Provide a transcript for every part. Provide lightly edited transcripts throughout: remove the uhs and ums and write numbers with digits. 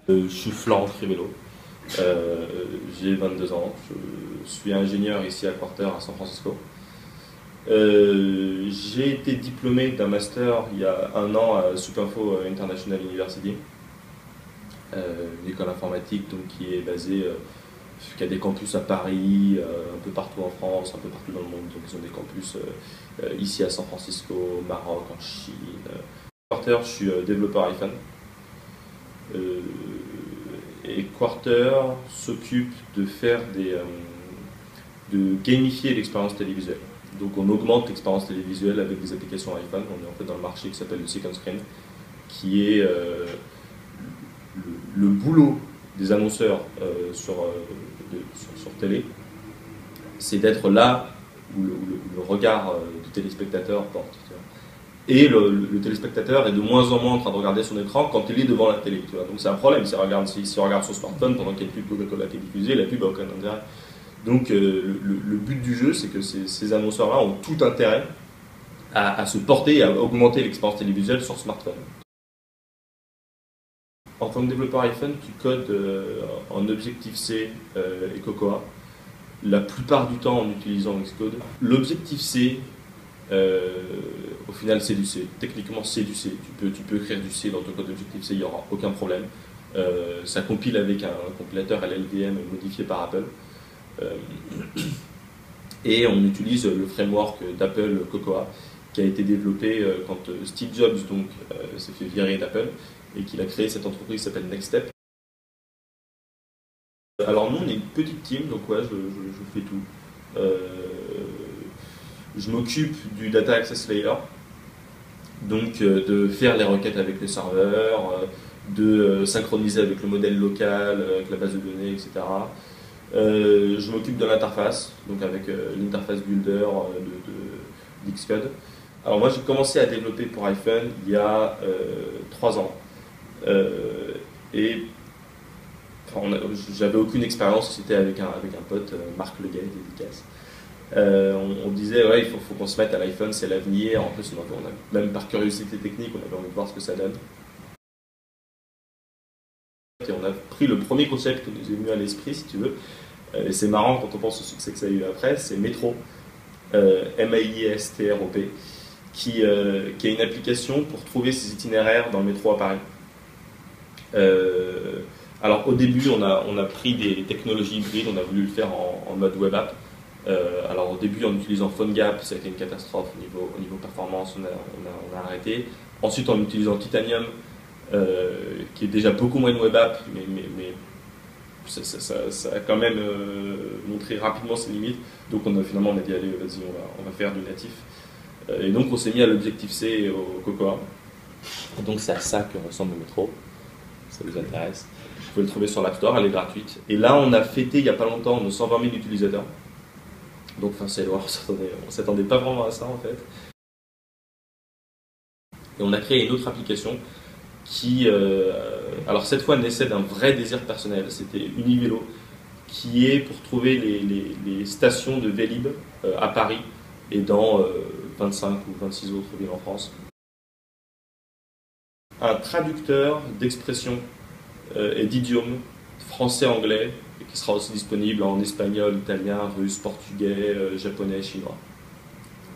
Je suis Florent Crivello, j'ai 22 ans, je suis ingénieur ici à Quarter à San Francisco. J'ai été diplômé d'un master il y a un an à Supinfo International University, une école informatique donc, qui est basée, qui a des campus à Paris, un peu partout en France, un peu partout dans le monde. Donc ils ont des campus ici à San Francisco, au Maroc, en Chine. Quarter, je suis développeur iPhone. Et Quarter s'occupe de faire de gamifier l'expérience télévisuelle. Donc on augmente l'expérience télévisuelle avec des applications iPhone. On est en fait dans le marché qui s'appelle le second screen, qui est le boulot des annonceurs sur télé. C'est d'être là où le regard du téléspectateur porte. Et le téléspectateur est de moins en moins en train de regarder son écran quand il est devant la télé. Tu vois. Donc c'est un problème. S'il regarde son smartphone pendant qu'il y a une pub Coca-Cola qui est diffusée, la pub n'a aucun intérêt. Donc le but du jeu, c'est que ces annonceurs-là ont tout intérêt à se porter et à augmenter l'expérience télévisuelle sur smartphone. En tant que développeur iPhone, tu codes en Objective-C et Cocoa, la plupart du temps en utilisant Xcode. L'Objective-C, au final, c'est du C. Techniquement, c'est du C. Tu peux écrire du C dans ton code Objective-C, il n'y aura aucun problème. Ça compile avec un compilateur LLVM modifié par Apple. Et on utilise le framework d'Apple Cocoa qui a été développé quand Steve Jobs s'est fait virer d'Apple et qu'il a créé cette entreprise qui s'appelle Next Step. Alors nous on est une petite team, donc ouais, je fais tout. Je m'occupe du Data Access Layer, donc de faire les requêtes avec les serveurs, de synchroniser avec le modèle local, avec la base de données, etc. Je m'occupe de l'interface, donc avec l'interface builder d'Xcode. Alors moi j'ai commencé à développer pour iPhone il y a 3 ans. Et enfin, j'avais aucune expérience, c'était avec un pote, Marc Legay, dédicace. On disait ouais, il faut qu'on se mette à l'iPhone, c'est l'avenir. En plus, même par curiosité technique, on avait envie de voir ce que ça donne. Et on a pris le premier concept qui nous est venu à l'esprit, si tu veux. Et c'est marrant quand on pense au succès que ça a eu après, c'est Metro, M-A-I-S-T-R-O-P, qui est une application pour trouver ses itinéraires dans le métro à Paris. Alors au début, on a pris des technologies hybrides, on a voulu le faire en mode web app. Alors au début, en utilisant PhoneGap, ça a été une catastrophe au niveau performance, on a arrêté. Ensuite, en utilisant Titanium, qui est déjà beaucoup moins de web app, mais ça a quand même montré rapidement ses limites. Donc finalement on a dit allez, vas-y, on va faire du natif. Et donc on s'est mis à l'Objective-C et au Cocoa. Donc c'est à ça que ressemble le métro. Ça vous intéresse, vous pouvez le trouver sur l'App Store, elle est gratuite. Et là on a fêté il n'y a pas longtemps nos 120 000 utilisateurs. Donc c'est loin, on s'attendait pas vraiment à ça en fait. Et on a créé une autre application qui, alors cette fois, naissait d'un vrai désir personnel. C'était Univélo, qui est pour trouver les stations de Vélib à Paris et dans 25 ou 26 autres villes en France. Un traducteur d'expression et d'idiomes français-anglais, qui sera aussi disponible en espagnol, italien, russe, portugais, japonais, chinois.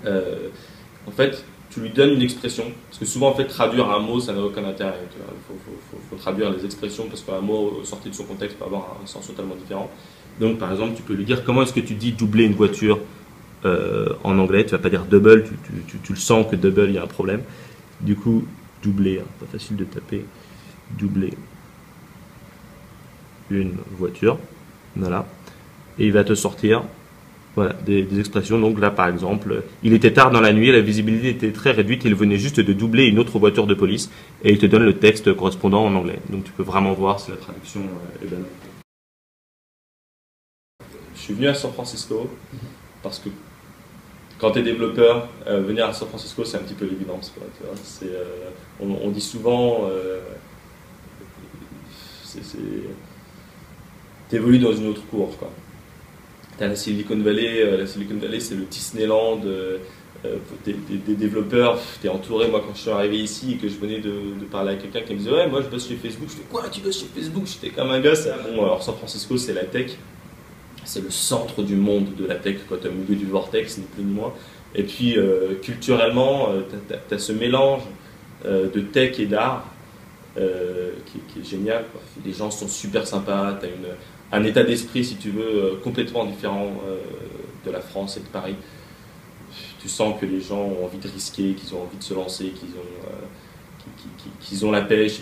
En fait, tu lui donnes une expression, parce que souvent en fait traduire un mot ça n'a aucun intérêt. Il faut traduire les expressions parce qu'un mot sorti de son contexte peut avoir un sens totalement différent. Donc par exemple tu peux lui dire comment est-ce que tu dis doubler une voiture en anglais, tu vas pas dire double, tu le sens que double il y a un problème. Du coup doubler, hein, pas facile de taper, doubler une voiture, voilà, et il va te sortir. Voilà, des expressions. Donc là, par exemple, il était tard dans la nuit, la visibilité était très réduite, il venait juste de doubler une autre voiture de police, et il te donne le texte correspondant en anglais. Donc tu peux vraiment voir si la traduction est bonne. Je suis venu à San Francisco parce que quand tu es développeur, venir à San Francisco, c'est un petit peu l'évidence. On dit souvent, tu évolues dans une autre cour, quoi. T'as la Silicon Valley c'est le Disneyland des développeurs. T'es entouré, moi quand je suis arrivé ici et que je venais de parler à quelqu'un qui me disait ouais moi je bosse chez Facebook, je fais quoi tu bosses chez Facebook, j'étais comme un gosse. Bon alors San Francisco c'est la tech, c'est le centre du monde de la tech, quoi, t'es au milieu du vortex ni plus ni moins. Et puis culturellement t'as ce mélange de tech et d'art qui est génial, quoi. Les gens sont super sympas, t'as un état d'esprit, si tu veux, complètement différent de la France et de Paris. Tu sens que les gens ont envie de risquer, qu'ils ont envie de se lancer, qu'ils ont la pêche.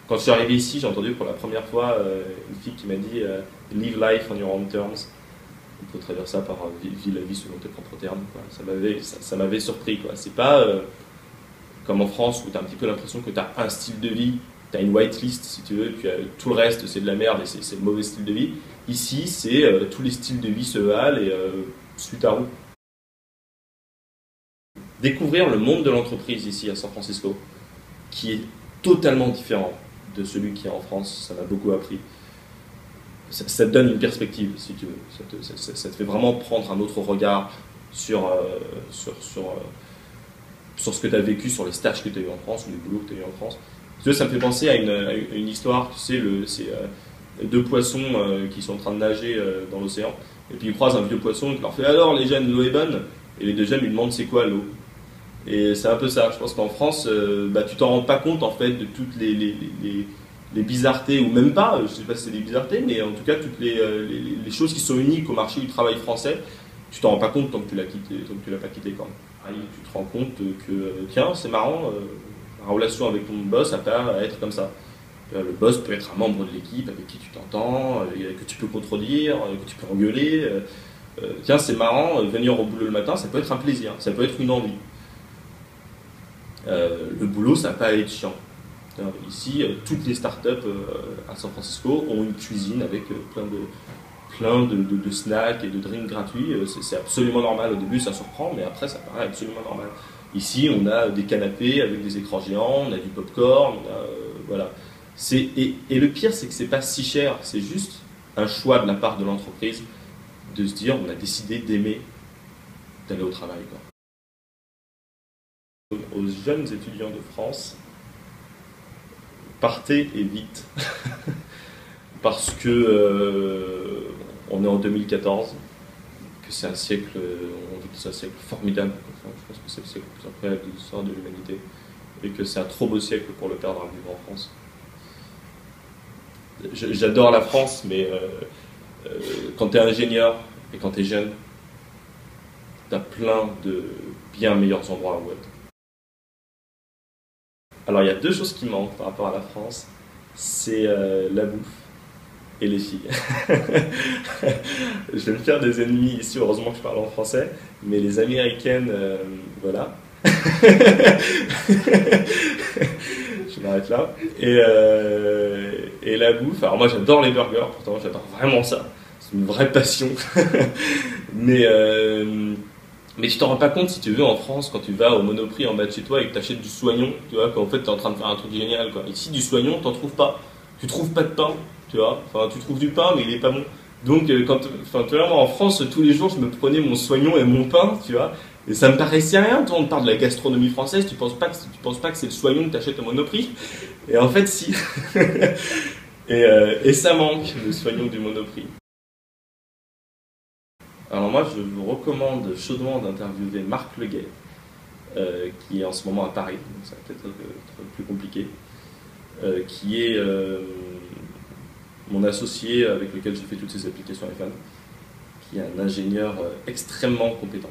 Quand je suis arrivé ici, j'ai entendu pour la première fois une fille qui m'a dit Live life on your own terms. Il faut traduire ça par vis la vie selon tes propres termes, quoi. Ça m'avait surpris, quoi. C'est pas comme en France où tu as un petit peu l'impression que tu as un style de vie. Tu as une whitelist si tu veux, et puis tout le reste c'est de la merde et c'est le mauvais style de vie. Ici, c'est tous les styles de vie se valent et suis ta roue. Découvrir le monde de l'entreprise ici à San Francisco, qui est totalement différent de celui qui est en France, ça m'a beaucoup appris. Ça te donne une perspective, si tu veux. Ça te fait vraiment prendre un autre regard sur ce que tu as vécu, sur les stages que tu as eu en France, ou les boulots que tu as eu en France. Ça me fait penser à une histoire, tu sais, c'est deux poissons qui sont en train de nager dans l'océan, et puis ils croisent un vieux poisson qui leur fait « Alors les jeunes, l'eau est bonne ?» Et les deux jeunes lui demandent « C'est quoi l'eau ?» Et c'est un peu ça, je pense qu'en France, tu t'en rends pas compte en fait de toutes les bizarretés, ou même pas, je sais pas si c'est des bizarretés, mais en tout cas toutes les choses qui sont uniques au marché du travail français, tu t'en rends pas compte tant que tu l'as pas quitté quand même. Tu te rends compte que, tiens, c'est marrant, la relation avec ton boss n'a pas à être comme ça. Le boss peut être un membre de l'équipe avec qui tu t'entends, que tu peux contredire, que tu peux engueuler. Tiens, c'est marrant, venir au boulot le matin, ça peut être un plaisir, ça peut être une envie. Le boulot, ça n'a pas à être chiant. Ici, toutes les startups à San Francisco ont une cuisine avec plein de snacks et de drinks gratuits. C'est absolument normal. Au début, ça surprend, mais après, ça paraît absolument normal. Ici, on a des canapés avec des écrans géants, on a du popcorn, voilà. Et le pire, c'est que c'est pas si cher. C'est juste un choix de la part de l'entreprise de se dire, on a décidé d'aimer d'aller au travail, quoi. Aux jeunes étudiants de France, partez et vite. Parce que on est en 2014, que c'est un siècle, on dit que c'est un siècle formidable. Enfin, je pense que c'est le siècle le plus incroyable de l'histoire de l'humanité, et que c'est un trop beau siècle pour le perdre à vivre en France. J'adore la France, mais quand tu es ingénieur et quand tu es jeune, tu as plein de bien meilleurs endroits où être. Alors il y a deux choses qui manquent par rapport à la France, c'est la bouffe et les filles. Je vais me faire des ennemis ici, heureusement que je parle en français, mais les américaines, voilà. Je m'arrête là. Et la bouffe, alors moi j'adore les burgers, pourtant j'adore vraiment ça, c'est une vraie passion. Mais tu t'en rends pas compte, si tu veux, en France, quand tu vas au Monoprix en bas de chez toi et que tu achètes du soignon, tu vois, qu'en fait tu es en train de faire un truc génial, quoi. Ici, du soignon, t'en trouves pas. Tu trouves pas de pain, tu vois. Enfin, tu trouves du pain, mais il est pas bon. Donc, tu vois, moi en France, tous les jours, je me prenais mon soignon et mon pain, tu vois. Et ça me paraissait rien. Toi, on parle de la gastronomie française, tu penses pas que c'est le soignon que tu achètes au Monoprix. Et en fait, si. Et ça manque, le soignon du Monoprix. Alors moi, je vous recommande chaudement d'interviewer Marc Leguet, qui est en ce moment à Paris, donc ça va peut-être être plus compliqué, qui est mon associé avec lequel j'ai fait toutes ces applications iPhone, qui est un ingénieur extrêmement compétent.